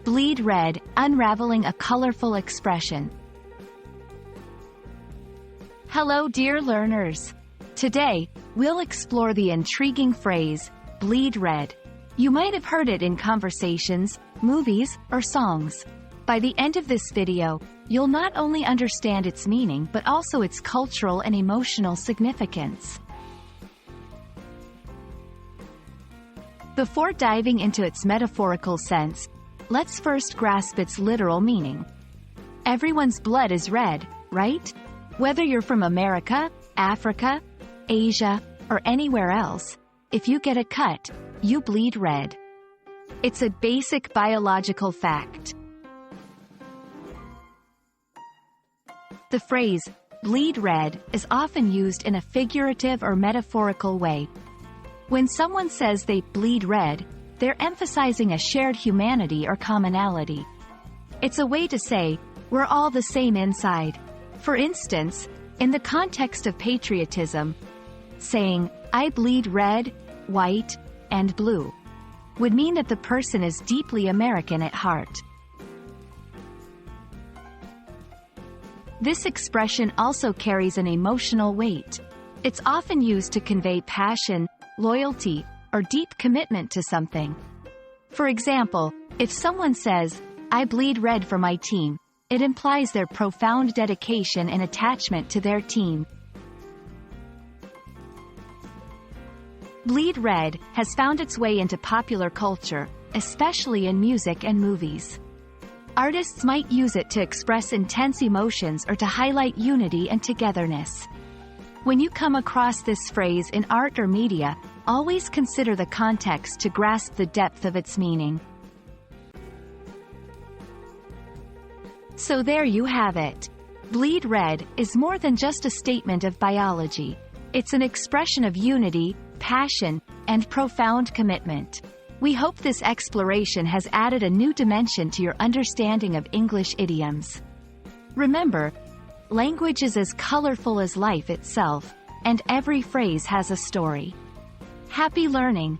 Bleed red, unraveling a colorful expression. Hello dear learners. Today, we'll explore the intriguing phrase, bleed red. You might have heard it in conversations, movies, or songs. By the end of this video, you'll not only understand its meaning but also its cultural and emotional significance. Before diving into its metaphorical sense, let's first grasp its literal meaning. Everyone's blood is red, right? Whether you're from America, Africa, Asia, or anywhere else, if you get a cut, you bleed red. It's a basic biological fact. The phrase, bleed red, is often used in a figurative or metaphorical way. When someone says they bleed red, they're emphasizing a shared humanity or commonality. It's a way to say, we're all the same inside. For instance, in the context of patriotism, saying, I bleed red, white, and blue, would mean that the person is deeply American at heart. This expression also carries an emotional weight. It's often used to convey passion, loyalty, or deep commitment to something. For example, if someone says, I bleed red for my team, it implies their profound dedication and attachment to their team. Bleed red has found its way into popular culture, especially in music and movies. Artists might use it to express intense emotions or to highlight unity and togetherness. When you come across this phrase in art or media, always consider the context to grasp the depth of its meaning. So there you have it. Bleed red is more than just a statement of biology. It's an expression of unity, passion, and profound commitment. We hope this exploration has added a new dimension to your understanding of English idioms. Remember, language is as colorful as life itself, and every phrase has a story. Happy learning!